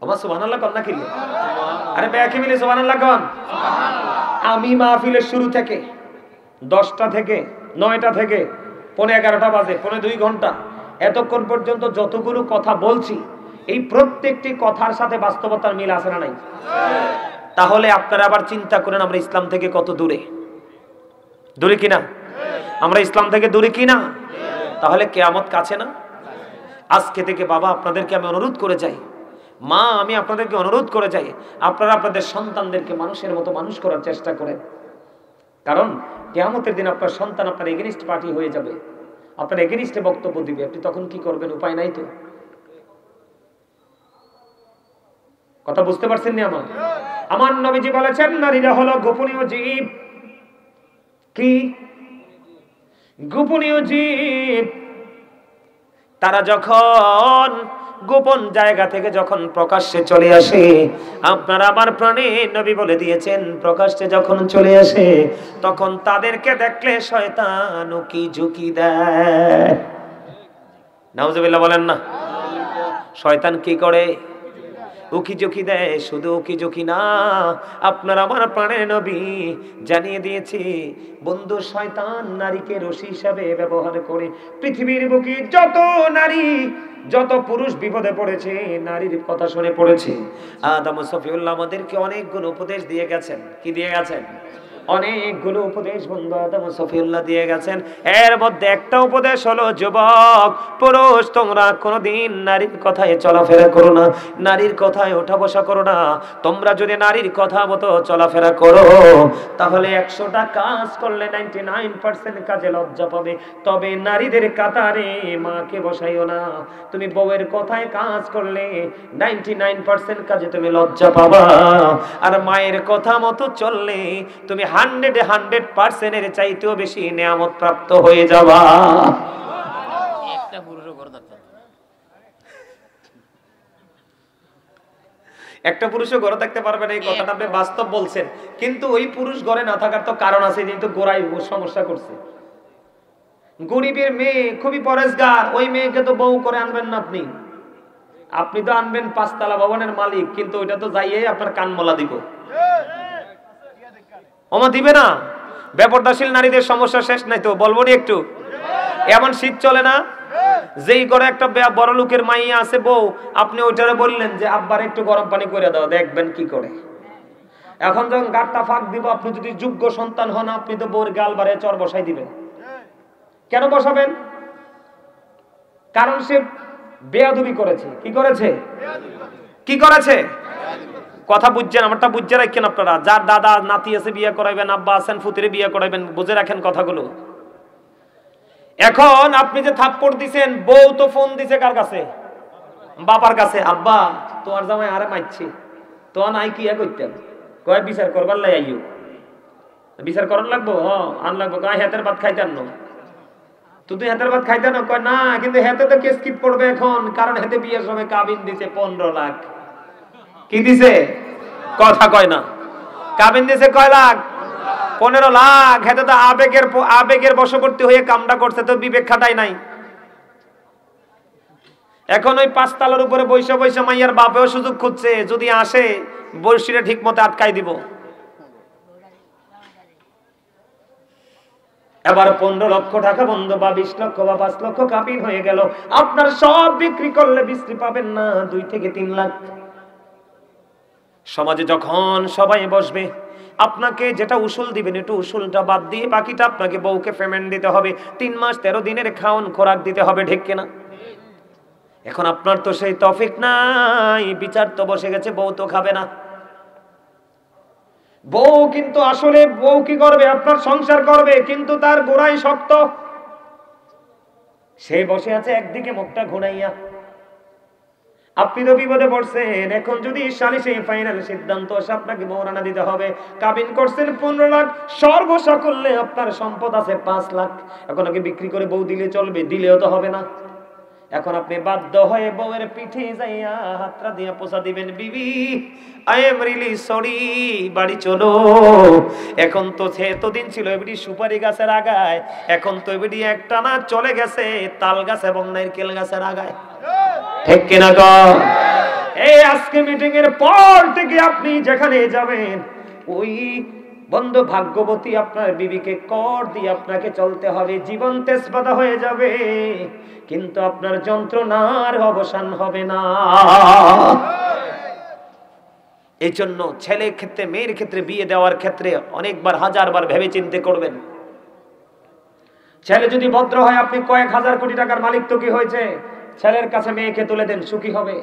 আমার সুবহানাল্লাহ কন না কি? আরে ব্যাকে মিলে সুবহানাল্লাহ কন। আমি মাহফিলের শুরু থেকে 10টা থেকে 9টা থেকে 11:30 বাজে 2.5 ঘন্টা এতক্ষণ পর্যন্ত যতগুলো কথা বলছি এই প্রত্যেকটি কথার সাথে বাস্তবতার মিল আছে না নাই? তাহলে আপনারা আবার চিন্তা করেন আমরা ইসলাম থেকে কত দূরে, দূরে কিনা? আমরা ইসলাম থেকে দূরে কিনা? তাহলে কিয়ামত কাছে না? আজকে থেকে বাবা আপনাদেরকে আমি অনুরোধ করে যাই, মা আমি আপনাদেরকে অনুরোধ করে যাই, আপনারা আপনাদের সন্তানদেরকে মানুষের মতো মানুষ করার চেষ্টা করেন। কারণ কিয়ামতের দিন আপনার সন্তান আপনার এগেনিস্ট পার্টি হয়ে যাবে, আপনার এগেনিস্টে বক্তব্য দিবে, আপনি তখন কি করবেন? উপায় নাই তো। কথা বুঝতে পারছেন না? আমার নবীজি বলেছেন নারীরা হলো গোপনীয় জীব। কি গোপনীয় জীব? তারা যখন গোপন জায়গা থেকে যখন প্রকাশ্যে চলে আসে, আপনারা আমার প্রাণে নবী বলে দিয়েছেন প্রকাশ্যে যখন চলে আসে তখন তাদেরকে দেখলে শয়তান উকি ঝুঁকি দেয়। নাউজুবিল্লাহ বলেন না? শয়তান কি করে? উকি ঝুঁকি দেয়। শুধু উকি ঝুঁকি না, আপনার আমার প্রাণের নবী জানিয়ে দিয়েছে বন্ধু শয়তান নারীকে রশি হিসাবে ব্যবহার করে। পৃথিবীর বুকে যত নারী যত পুরুষ বিপদে পড়েছে নারীর কথা শুনে পড়েছে। আদম সফিউল্লাহ আমাদেরকে অনেকগুলো উপদেশ দিয়ে গেছেন। কি দিয়ে গেছেন? অনেকগুলো উপদেশ বন্ধু আদম সফিউল্লাহ দিয়ে গেছেন। এর মধ্যে একটা উপদেশ হলো যুবক পুরুষ তোমরা কোনোদিন নারীর কথায় চলাফেরা করো না, নারীর কথায় ওঠা বসা করো না। তোমরা যদি নারীর কথা মতো চলাফেরা করো তাহলে 100টা কাজ করলে 99% কাজে লজ্জা পাবে। তবে নারীদের কাতারে মাকে বসাইও না। তুমি বউয়ের কথায় কাজ করলে 99% কাজে তুমি লজ্জা পাবা, আর মায়ের কথা মতো চললে তুমি 100% এর চাইতেও বেশি নিয়ামত প্রাপ্ত হয়ে যাবা। একটা পুরুষও ঘরে থাকতে পারবে না, এই কথাটা আপনি বাস্তব বলছেন, কিন্তু ওই পুরুষ ঘরে না থাকার তো কারণ আছে, কিন্তু গোড়ায় সমস্যা করছে। গরিবের মেয়ে খুবই পরেশগার, ওই মেয়েকে তো বউ করে আনবেন না আপনি। আপনি তো আনবেন 5 তলা ভবনের মালিক, কিন্তু ওইটা তো যাইয়ে আপনার কান মোলা দিব। ওমা দিবে না। বেপরদাশীল নারীদের সমস্যা শেষ নাই তো, বলবো নি একটু? এমন শীত চলে না যেই ঘরে একটা বড় লোকের মাইয়া আছে বউ, আপনি ওইটারে বললেন যে আব্বার একটু গরম পানি করে দাও, দেখবেন কি করে। এখন যখন গাটটা ফাঁক দিব, আপনি যদি যোগ্য সন্তান হন আপনি তো বউর গাল বাড়ে চর বসাই দিবেন। কেন বসাবেন? কারণ সে বেয়াদবি করেছে। কি করেছে? কি করেছে? কথা বুঝছেন? আমারটা বুঝে রাখেন আপনারা। যার দাদা নাতি আছে বিয়ে করাইবেন, আব্বা আছেন ফুতিরে বিয়ে করাইবেন, বুঝে রাখেন কথাগুলো। এখন আপনি যে থাপ্পড় দিছেন, বউ তো ফোন দিছে কার কাছে? বাবার কাছে। আব্বা তোমার জামাই আরে মারছে, তোমার নাই কি করতেন? কয় বিচার করবার লাই আইও। বিচার করার লাগবো? আন লাগবো। কয় হাতের ভাত খাইতেন না? তুই হাতের ভাত খাইতেন না? কয় না, কিন্তু হাতে তো কেস কিট পড়বে এখন, কারণ হাতে বিয়ের সময় কাবিন দিছে 15 লাখ। কি দিছে? কথা কয় না। কাবিন দিছে কয় লাখ? 15 লাখ। হাতে তো আবেগের বশবর্তী হয়ে কামটা করছে, তো বিবেক খাটাই নাই। এখন ওই 5 তলার উপরে বৈশা বৈশা মাইয়ার বাপেও সুযোগ খুঁজছে, যদি আসে বর্ষিটা ঠিক মতো আটকাই দিব। এবার 15 লক্ষ টাকা বন্ধ বা 20 লক্ষ বা 5 লক্ষ কাবিন হয়ে গেল। আপনার সব বিক্রি করলে বিক্রি পাবেন না 2 থেকে 3 লাখ। সমাজে যখন সবাই বসবে, আপনাকে যেটা উসুল দিবেন একটু উসুলটা বাদ দিয়ে বাকিটা আপনাকে বউকে পেমেন্ট দিতে হবে। 3 মাস 13 দিনের খাওন খোরাক দিতে হবে, ঠিক কিনা? এখন আপনার তো সেই তৌফিক নাই, বিচার তো বসে গেছে, বউ তো খাবে না। বউ কিন্তু আসলে বউ কি করবে? আপনার সংসার করবে, কিন্তু তার গোড়াই শক্ত। সে বসে আছে একদিকে মুখটা ঘুরাইয়া। আপনি তো বিপদে পড়ছেন। এখন যদি সালিশে ফাইনাল সিদ্ধান্ত আসে আপনাকে মৌরানা দিতে হবে। কাবিন করছেন 15 লাখ, সর্বস্ব করলে আপনার সম্পদ আছে 5 লাখ। এখন ওকে বিক্রি করে বউ দিলে চলবে? দিলেও তো হবে না। এখন আপনি বাধ্য হয়ে বউয়ের পিঠে যাইয়া হাতটা দিয়া পোছা দিবেন, বিবি আই এম রিয়েলি সরি, বাড়ি চলো। এখন তো সে এতদিন ছিল এবিডি সুপারি গাছের আগায়, এখন তো এবিডি একটা না চলে গেছে তাল গাছ এবং নারকেল গাছের আগায়, ঠিক কিনা গো? এই আজকে মিটিং এর পর থেকে আপনি যেখানে যাবেন, ওই বন্ধু ভাগ্যবতী আপনার বিবিকে কর দিয়ে আপনাকে চলতে হবে। জীবন তেজপাতা হয়ে যাবে, কিন্তু আপনার যন্ত্রণার অবসান হবে না। এই জন্য ছেলের ক্ষেত্রে, মেয়ের ক্ষেত্রে, বিয়ে দেওয়ার ক্ষেত্রে অনেকবার, হাজারবার ভেবে চিন্তে করবেন। ছেলে যদি ভদ্র হয়, আপনি কয়েক হাজার কোটি টাকার মালিক তো কি হয়েছে, ছেলের কাছে মেয়েকে তুলে দেন, সুখী হবে।